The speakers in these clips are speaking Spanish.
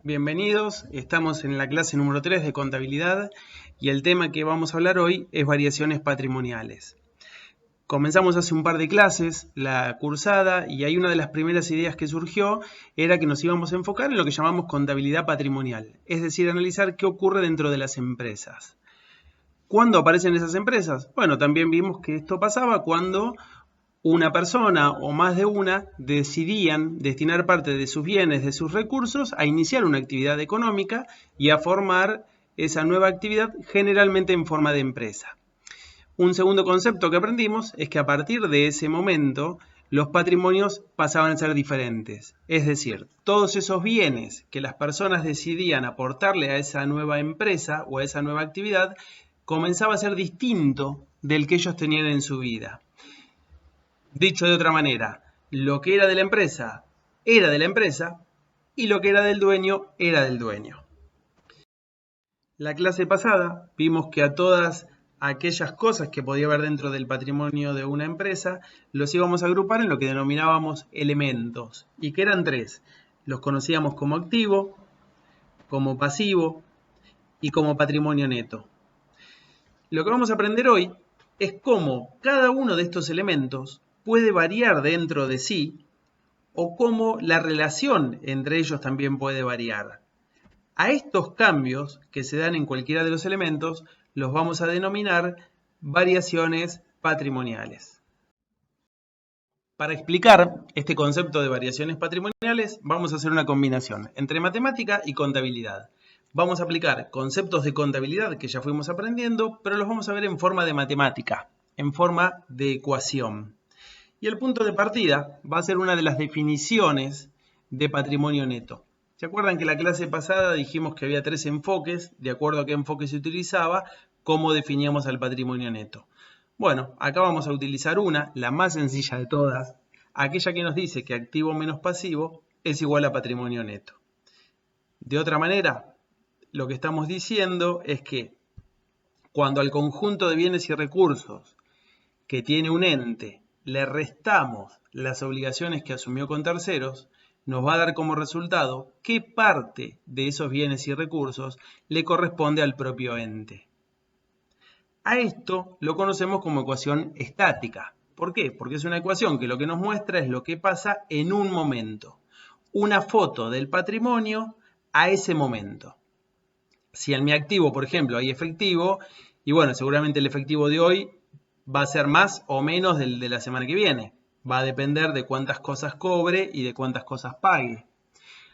Bienvenidos, estamos en la clase número 3 de contabilidad y el tema que vamos a hablar hoy es variaciones patrimoniales. Comenzamos hace un par de clases la cursada y ahí una de las primeras ideas que surgió era que nos íbamos a enfocar en lo que llamamos contabilidad patrimonial, es decir, analizar qué ocurre dentro de las empresas. ¿Cuándo aparecen esas empresas? Bueno, también vimos que esto pasaba cuando una persona o más de una decidían destinar parte de sus bienes, de sus recursos, a iniciar una actividad económica y a formar esa nueva actividad generalmente en forma de empresa. Un segundo concepto que aprendimos es que a partir de ese momento los patrimonios pasaban a ser diferentes. Es decir, todos esos bienes que las personas decidían aportarle a esa nueva empresa o a esa nueva actividad comenzaba a ser distinto del que ellos tenían en su vida. Dicho de otra manera, lo que era de la empresa y lo que era del dueño era del dueño. La clase pasada vimos que a todas aquellas cosas que podía haber dentro del patrimonio de una empresa los íbamos a agrupar en lo que denominábamos elementos y que eran tres. Los conocíamos como activo, como pasivo y como patrimonio neto. Lo que vamos a aprender hoy es cómo cada uno de estos elementos puede variar dentro de sí o cómo la relación entre ellos también puede variar. A estos cambios que se dan en cualquiera de los elementos los vamos a denominar variaciones patrimoniales. Para explicar este concepto de variaciones patrimoniales vamos a hacer una combinación entre matemática y contabilidad. Vamos a aplicar conceptos de contabilidad que ya fuimos aprendiendo, pero los vamos a ver en forma de matemática, en forma de ecuación. Y el punto de partida va a ser una de las definiciones de patrimonio neto. ¿Se acuerdan que la clase pasada dijimos que había tres enfoques? De acuerdo a qué enfoque se utilizaba, cómo definíamos al patrimonio neto. Bueno, acá vamos a utilizar una, la más sencilla de todas, aquella que nos dice que activo menos pasivo es igual a patrimonio neto. De otra manera, lo que estamos diciendo es que cuando al conjunto de bienes y recursos que tiene un ente le restamos las obligaciones que asumió con terceros, nos va a dar como resultado qué parte de esos bienes y recursos le corresponde al propio ente. A esto lo conocemos como ecuación estática. ¿Por qué? Porque es una ecuación que lo que nos muestra es lo que pasa en un momento. Una foto del patrimonio a ese momento. Si en mi activo, por ejemplo, hay efectivo, y bueno, seguramente el efectivo de hoy va a ser más o menos del de la semana que viene. Va a depender de cuántas cosas cobre y de cuántas cosas pague.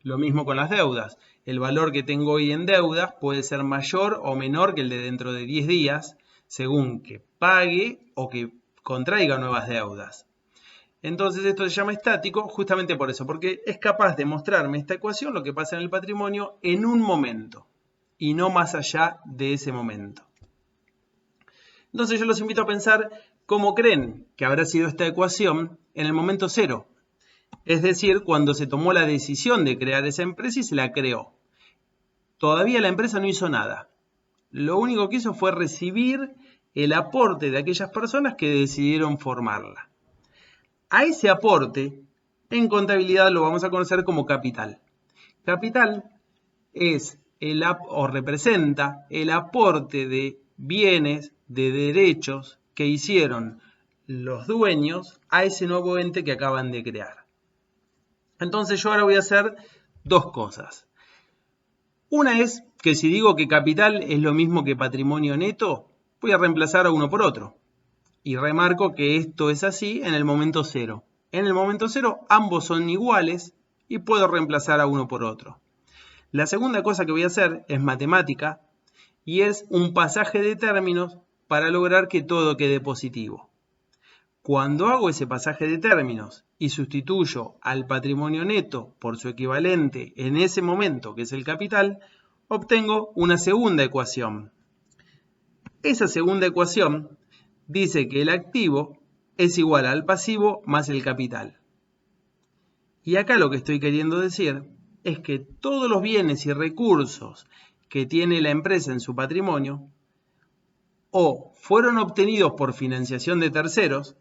Lo mismo con las deudas. El valor que tengo hoy en deudas puede ser mayor o menor que el de dentro de 10 días, según que pague o que contraiga nuevas deudas. Entonces esto se llama estático justamente por eso, porque es capaz de mostrarme esta ecuación, lo que pasa en el patrimonio, en un momento y no más allá de ese momento. Entonces yo los invito a pensar cómo creen que habrá sido esta ecuación en el momento cero. Es decir, cuando se tomó la decisión de crear esa empresa y se la creó. Todavía la empresa no hizo nada. Lo único que hizo fue recibir el aporte de aquellas personas que decidieron formarla. A ese aporte, en contabilidad lo vamos a conocer como capital. Capital es o representa el aporte de bienes, de derechos que hicieron los dueños a ese nuevo ente que acaban de crear. Entonces yo ahora voy a hacer dos cosas. Una es que si digo que capital es lo mismo que patrimonio neto, voy a reemplazar a uno por otro. Y remarco que esto es así en el momento cero. En el momento cero ambos son iguales y puedo reemplazar a uno por otro. La segunda cosa que voy a hacer es matemática y es un pasaje de términos para lograr que todo quede positivo. Cuando hago ese pasaje de términos y sustituyo al patrimonio neto por su equivalente en ese momento, que es el capital, obtengo una segunda ecuación. Esa segunda ecuación dice que el activo es igual al pasivo más el capital. Y acá lo que estoy queriendo decir es que todos los bienes y recursos que tiene la empresa en su patrimonio o fueron obtenidos por financiación de terceros,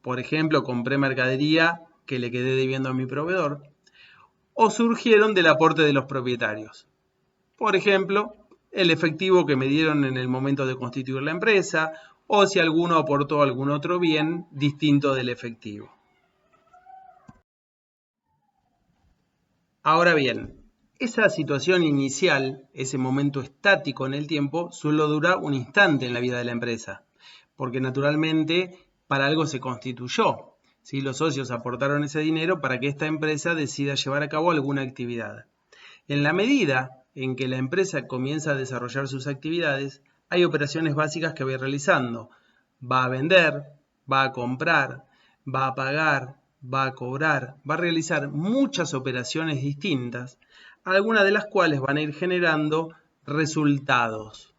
por ejemplo, compré mercadería que le quedé debiendo a mi proveedor, o surgieron del aporte de los propietarios. Por ejemplo, el efectivo que me dieron en el momento de constituir la empresa, o si alguno aportó algún otro bien distinto del efectivo. Ahora bien, esa situación inicial, ese momento estático en el tiempo, solo dura un instante en la vida de la empresa, porque naturalmente para algo se constituyó. ¿Sí? Los socios aportaron ese dinero para que esta empresa decida llevar a cabo alguna actividad. En la medida en que la empresa comienza a desarrollar sus actividades, hay operaciones básicas que va a ir realizando. Va a vender, va a comprar, va a pagar, va a cobrar, va a realizar muchas operaciones distintas, algunas de las cuales van a ir generando resultados.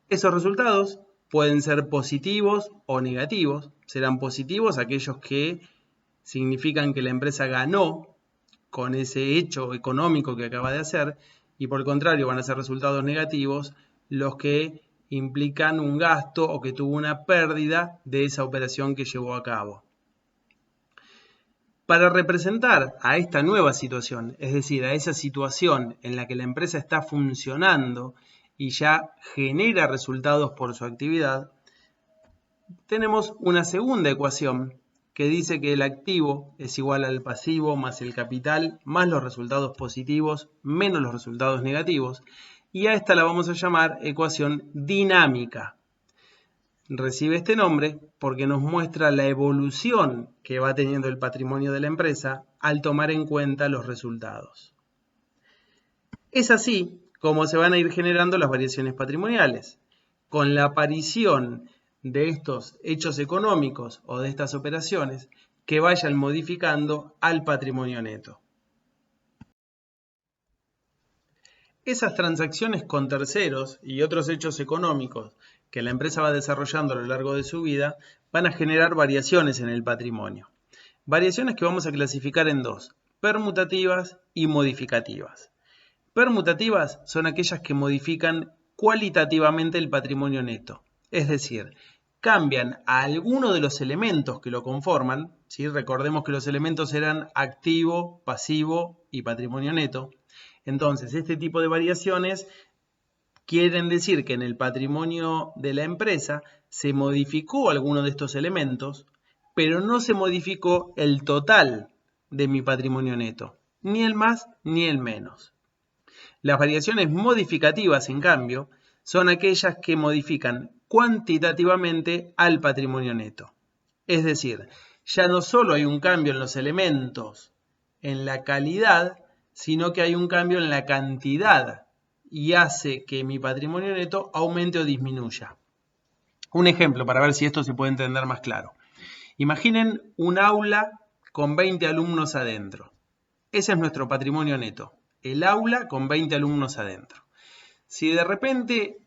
Esos resultados pueden ser positivos o negativos. Serán positivos aquellos que significan que la empresa ganó con ese hecho económico que acaba de hacer, y por el contrario van a ser resultados negativos los que implican un gasto o que tuvo una pérdida de esa operación que llevó a cabo. Para representar a esta nueva situación, es decir, a esa situación en la que la empresa está funcionando y ya genera resultados por su actividad, tenemos una segunda ecuación que dice que el activo es igual al pasivo más el capital más los resultados positivos menos los resultados negativos, y a esta la vamos a llamar ecuación dinámica. Recibe este nombre porque nos muestra la evolución que va teniendo el patrimonio de la empresa al tomar en cuenta los resultados. Es así como se van a ir generando las variaciones patrimoniales. Con la aparición de estos hechos económicos o de estas operaciones que vayan modificando al patrimonio neto. Esas transacciones con terceros y otros hechos económicos que la empresa va desarrollando a lo largo de su vida van a generar variaciones en el patrimonio. Variaciones que vamos a clasificar en dos: permutativas y modificativas. Permutativas son aquellas que modifican cualitativamente el patrimonio neto, es decir, cambian a alguno de los elementos que lo conforman, ¿sí? Recordemos que los elementos eran activo, pasivo y patrimonio neto. Entonces, este tipo de variaciones quieren decir que en el patrimonio de la empresa se modificó alguno de estos elementos, pero no se modificó el total de mi patrimonio neto, ni el más ni el menos. Las variaciones modificativas, en cambio, son aquellas que modifican cuantitativamente al patrimonio neto. Es decir, ya no solo hay un cambio en los elementos, en la calidad, sino que hay un cambio en la cantidad y hace que mi patrimonio neto aumente o disminuya. Un ejemplo para ver si esto se puede entender más claro. Imaginen un aula con 20 alumnos adentro. Ese es nuestro patrimonio neto. El aula con 20 alumnos adentro. Si de repente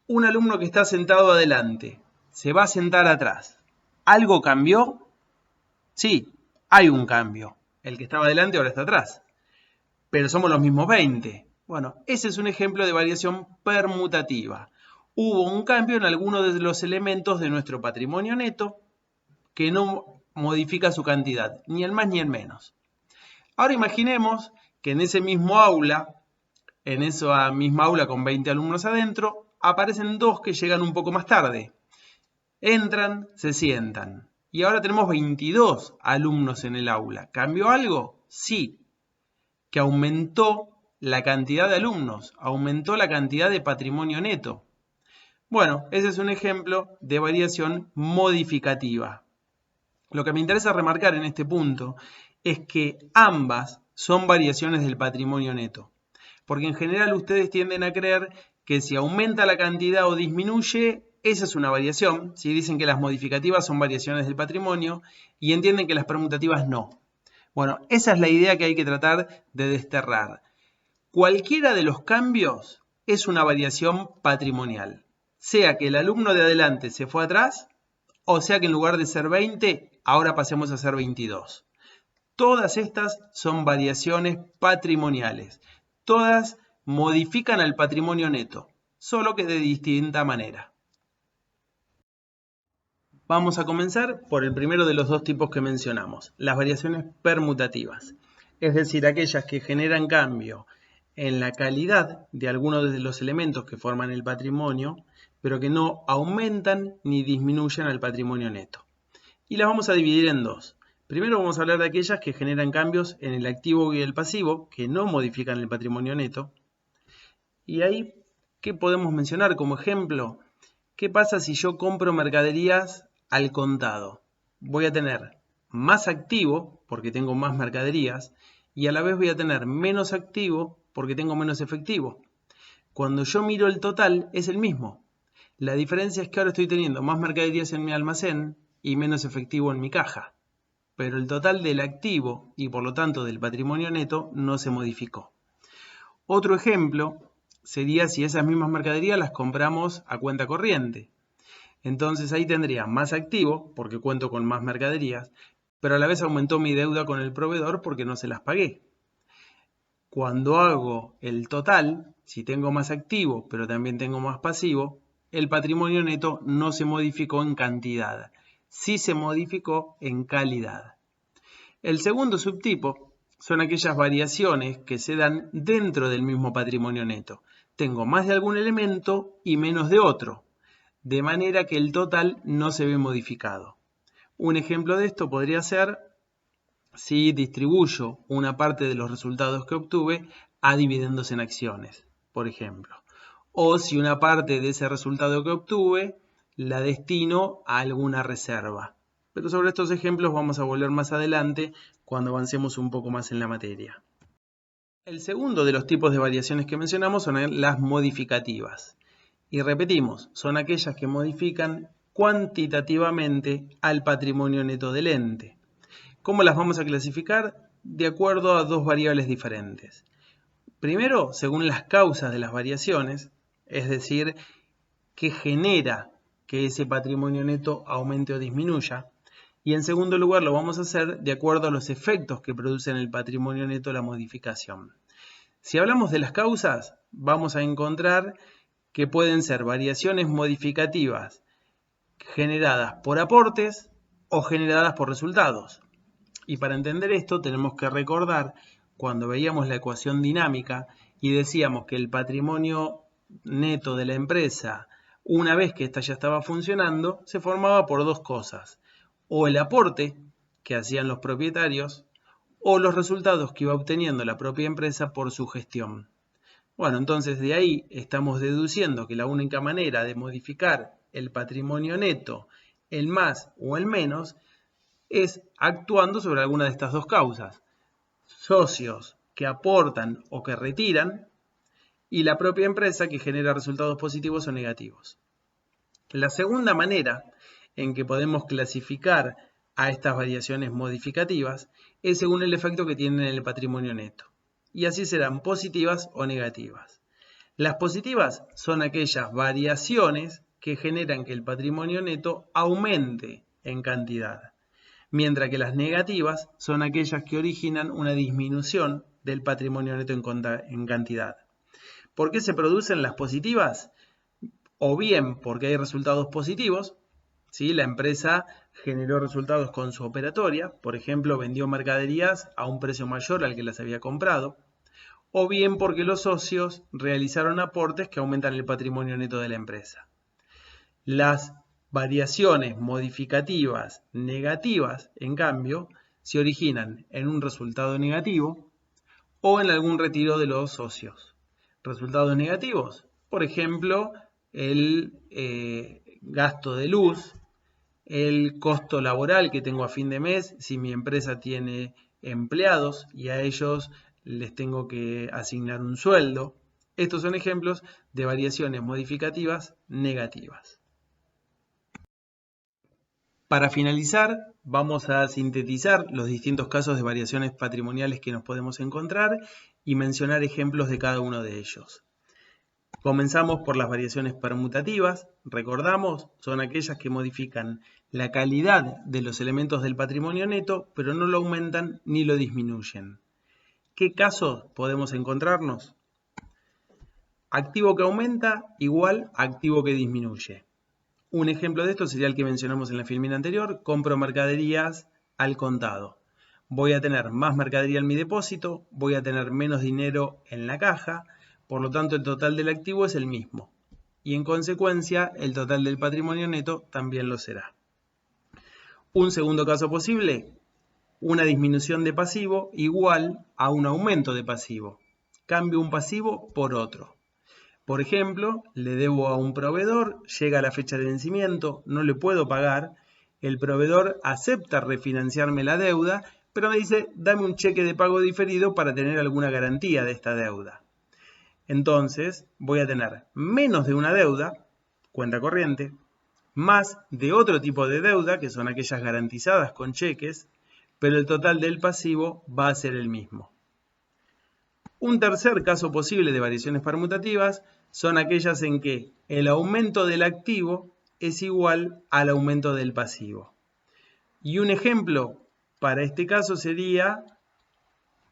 un alumno que está sentado adelante se va a sentar atrás, ¿algo cambió? Sí, hay un cambio. El que estaba adelante ahora está atrás. Pero somos los mismos 20. Bueno, ese es un ejemplo de variación permutativa. Hubo un cambio en alguno de los elementos de nuestro patrimonio neto que no modifica su cantidad, ni el más ni el menos. Ahora imaginemos que en ese mismo aula, en esa misma aula con 20 alumnos adentro, aparecen dos que llegan un poco más tarde. Entran, se sientan. Y ahora tenemos 22 alumnos en el aula. ¿Cambió algo? Sí. Que aumentó la cantidad de alumnos, aumentó la cantidad de patrimonio neto. Bueno, ese es un ejemplo de variación modificativa. Lo que me interesa remarcar en este punto es que ambas son variaciones del patrimonio neto, porque en general ustedes tienden a creer que si aumenta la cantidad o disminuye, esa es una variación. Si dicen que las modificativas son variaciones del patrimonio y entienden que las permutativas no. Bueno, esa es la idea que hay que tratar de desterrar. Cualquiera de los cambios es una variación patrimonial, sea que el alumno de adelante se fue atrás, o sea que en lugar de ser 20, ahora pasemos a ser 22. Todas estas son variaciones patrimoniales. Todas modifican al patrimonio neto, solo que de distinta manera. Vamos a comenzar por el primero de los dos tipos que mencionamos, las variaciones permutativas. es decir, aquellas que generan cambio en la calidad de algunos de los elementos que forman el patrimonio, pero que no aumentan ni disminuyen al patrimonio neto. Y las vamos a dividir en dos. Primero vamos a hablar de aquellas que generan cambios en el activo y el pasivo, que no modifican el patrimonio neto. Y ahí, ¿qué podemos mencionar como ejemplo? ¿Qué pasa si yo compro mercaderías al contado? Voy a tener más activo, porque tengo más mercaderías, y a la vez voy a tener menos activo, porque tengo menos efectivo. Cuando yo miro el total, es el mismo. La diferencia es que ahora estoy teniendo más mercaderías en mi almacén y menos efectivo en mi caja. Pero el total del activo y por lo tanto del patrimonio neto no se modificó. Otro ejemplo sería si esas mismas mercaderías las compramos a cuenta corriente. Entonces ahí tendría más activo porque cuento con más mercaderías, pero a la vez aumentó mi deuda con el proveedor porque no se las pagué. Cuando hago el total, si tengo más activo pero también tengo más pasivo, el patrimonio neto no se modificó en cantidad, sí se modificó en calidad. El segundo subtipo son aquellas variaciones que se dan dentro del mismo patrimonio neto. Tengo más de algún elemento y menos de otro, de manera que el total no se ve modificado. Un ejemplo de esto podría ser si distribuyo una parte de los resultados que obtuve a dividendos en acciones, por ejemplo. O si una parte de ese resultado que obtuve la destino a alguna reserva. Pero sobre estos ejemplos vamos a volver más adelante cuando avancemos un poco más en la materia. El segundo de los tipos de variaciones que mencionamos son las modificativas. Y repetimos, son aquellas que modifican cuantitativamente al patrimonio neto del ente. ¿Cómo las vamos a clasificar? De acuerdo a dos variables diferentes. Primero, según las causas de las variaciones, es decir, qué genera que ese patrimonio neto aumente o disminuya. Y en segundo lugar, lo vamos a hacer de acuerdo a los efectos que produce en el patrimonio neto la modificación. Si hablamos de las causas, vamos a encontrar que pueden ser variaciones modificativas generadas por aportes o generadas por resultados. Y para entender esto tenemos que recordar cuando veíamos la ecuación dinámica y decíamos que el patrimonio neto de la empresa, una vez que ésta ya estaba funcionando, se formaba por dos cosas. O el aporte que hacían los propietarios o los resultados que iba obteniendo la propia empresa por su gestión. Bueno, entonces de ahí estamos deduciendo que la única manera de modificar el patrimonio neto, el más o el menos, es actuando sobre alguna de estas dos causas. Socios que aportan o que retiran y la propia empresa que genera resultados positivos o negativos. La segunda manera en que podemos clasificar a estas variaciones modificativas es según el efecto que tienen en el patrimonio neto. Y así serán positivas o negativas. Las positivas son aquellas variaciones que generan que el patrimonio neto aumente en cantidad, mientras que las negativas son aquellas que originan una disminución del patrimonio neto en cantidad. ¿Por qué se producen las positivas? O bien porque hay resultados positivos, ¿sí? La empresa generó resultados con su operatoria, por ejemplo, vendió mercaderías a un precio mayor al que las había comprado, o bien porque los socios realizaron aportes que aumentan el patrimonio neto de la empresa. Las variaciones modificativas negativas, en cambio, se originan en un resultado negativo o en algún retiro de los socios. Resultados negativos, por ejemplo, el gasto de luz, el costo laboral que tengo a fin de mes si mi empresa tiene empleados y a ellos les tengo que asignar un sueldo. Estos son ejemplos de variaciones modificativas negativas. Para finalizar, vamos a sintetizar los distintos casos de variaciones patrimoniales que nos podemos encontrar y mencionar ejemplos de cada uno de ellos. Comenzamos por las variaciones permutativas. Recordamos, son aquellas que modifican la calidad de los elementos del patrimonio neto, pero no lo aumentan ni lo disminuyen. ¿Qué casos podemos encontrarnos? Activo que aumenta igual a activo que disminuye. Un ejemplo de esto sería el que mencionamos en la filmina anterior, compro mercaderías al contado. voy a tener más mercadería en mi depósito, voy a tener menos dinero en la caja, por lo tanto el total del activo es el mismo. Y en consecuencia el total del patrimonio neto también lo será. Un segundo caso posible, una disminución de pasivo igual a un aumento de pasivo. Cambio un pasivo por otro. Por ejemplo, le debo a un proveedor, llega la fecha de vencimiento, no le puedo pagar, el proveedor acepta refinanciarme la deuda, pero me dice, dame un cheque de pago diferido para tener alguna garantía de esta deuda. Entonces, voy a tener menos de una deuda, cuenta corriente, más de otro tipo de deuda, que son aquellas garantizadas con cheques, pero el total del pasivo va a ser el mismo. Un tercer caso posible de variaciones permutativas son aquellas en que el aumento del activo es igual al aumento del pasivo. Y un ejemplo para este caso sería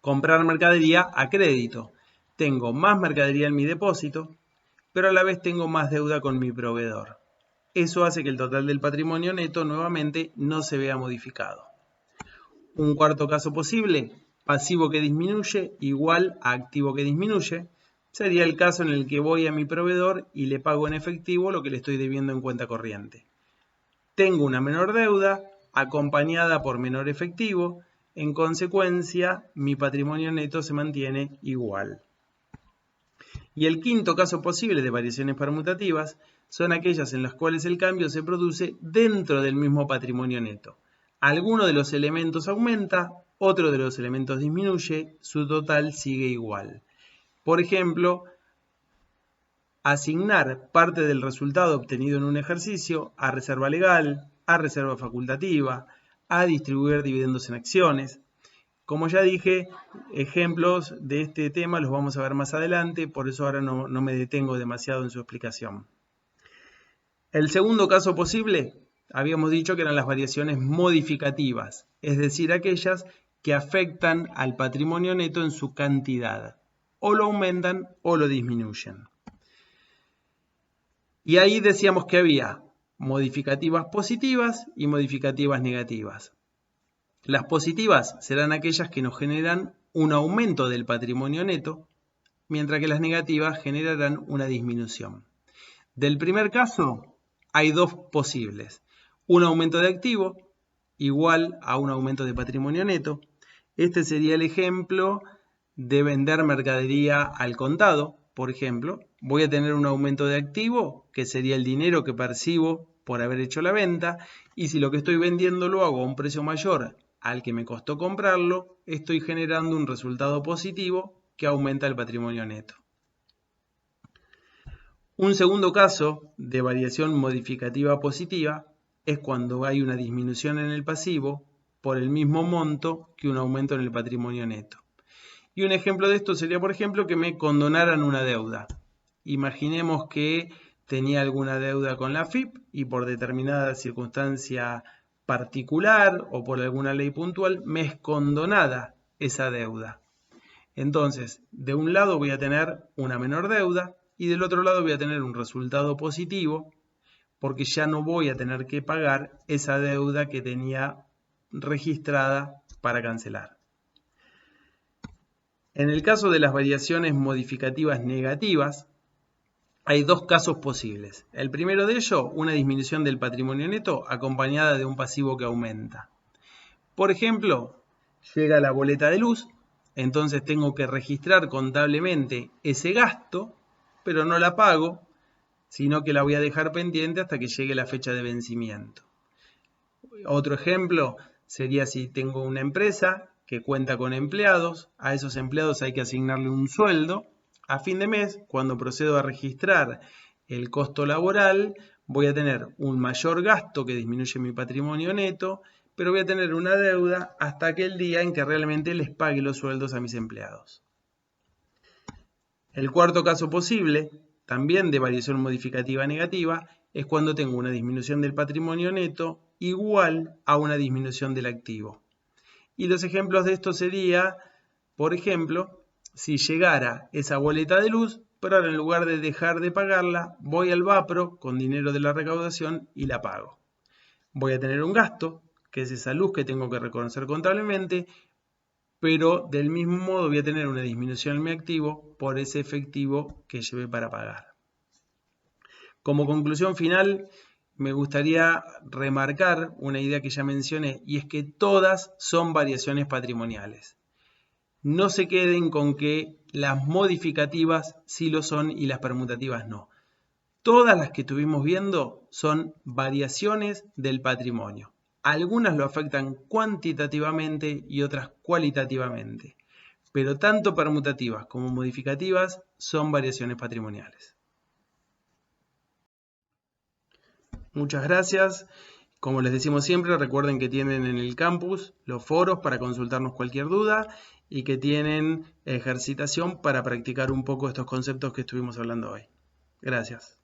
comprar mercadería a crédito. Tengo más mercadería en mi depósito, pero a la vez tengo más deuda con mi proveedor. Eso hace que el total del patrimonio neto nuevamente no se vea modificado. Un cuarto caso posible, pasivo que disminuye igual a activo que disminuye, sería el caso en el que voy a mi proveedor y le pago en efectivo lo que le estoy debiendo en cuenta corriente. Tengo una menor deuda acompañada por menor efectivo, en consecuencia mi patrimonio neto se mantiene igual. Y el quinto caso posible de variaciones permutativas son aquellas en las cuales el cambio se produce dentro del mismo patrimonio neto. Alguno de los elementos aumenta, otro de los elementos disminuye, su total sigue igual. Por ejemplo, asignar parte del resultado obtenido en un ejercicio a reserva legal, a reserva facultativa, a distribuir dividendos en acciones. Como ya dije, ejemplos de este tema los vamos a ver más adelante, por eso ahora no me detengo demasiado en su explicación. El segundo caso posible, habíamos dicho que eran las variaciones modificativas, es decir, aquellas que afectan al patrimonio neto en su cantidad, o lo aumentan o lo disminuyen. Y ahí decíamos que había modificativas positivas y modificativas negativas. Las positivas serán aquellas que nos generan un aumento del patrimonio neto, mientras que las negativas generarán una disminución. Del primer caso hay dos posibles. Un aumento de activo igual a un aumento de patrimonio neto. Este sería el ejemplo de vender mercadería al contado, por ejemplo. Voy a tener un aumento de activo, que sería el dinero que percibo por haber hecho la venta, y si lo que estoy vendiendo lo hago a un precio mayor al que me costó comprarlo, estoy generando un resultado positivo que aumenta el patrimonio neto. Un segundo caso de variación modificativa positiva es cuando hay una disminución en el pasivo por el mismo monto que un aumento en el patrimonio neto. Y un ejemplo de esto sería, por ejemplo, que me condonaran una deuda. Imaginemos que tenía alguna deuda con la AFIP y por determinada circunstancia particular o por alguna ley puntual me es condonada esa deuda. Entonces, de un lado voy a tener una menor deuda y del otro lado voy a tener un resultado positivo porque ya no voy a tener que pagar esa deuda que tenía registrada para cancelar. En el caso de las variaciones modificativas negativas, hay dos casos posibles. El primero de ellos, una disminución del patrimonio neto acompañada de un pasivo que aumenta. Por ejemplo, llega la boleta de luz, entonces tengo que registrar contablemente ese gasto, pero no la pago, sino que la voy a dejar pendiente hasta que llegue la fecha de vencimiento. Otro ejemplo sería si tengo una empresa que cuenta con empleados, a esos empleados hay que asignarle un sueldo. A fin de mes, cuando procedo a registrar el costo laboral, voy a tener un mayor gasto que disminuye mi patrimonio neto, pero voy a tener una deuda hasta aquel día en que realmente les pague los sueldos a mis empleados. El cuarto caso posible, también de variación modificativa negativa, es cuando tengo una disminución del patrimonio neto igual a una disminución del activo. Y los ejemplos de esto sería, por ejemplo, si llegara esa boleta de luz, pero ahora en lugar de dejar de pagarla, voy al Vapro con dinero de la recaudación y la pago. Voy a tener un gasto que es esa luz que tengo que reconocer contablemente, pero del mismo modo voy a tener una disminución en mi activo por ese efectivo que llevé para pagar. Como conclusión final, me gustaría remarcar una idea que ya mencioné, y es que todas son variaciones patrimoniales. No se queden con que las modificativas sí lo son y las permutativas no. Todas las que estuvimos viendo son variaciones del patrimonio. Algunas lo afectan cuantitativamente y otras cualitativamente, pero tanto permutativas como modificativas son variaciones patrimoniales. Muchas gracias. Como les decimos siempre, recuerden que tienen en el campus los foros para consultarnos cualquier duda y que tienen ejercitación para practicar un poco estos conceptos que estuvimos hablando hoy. Gracias.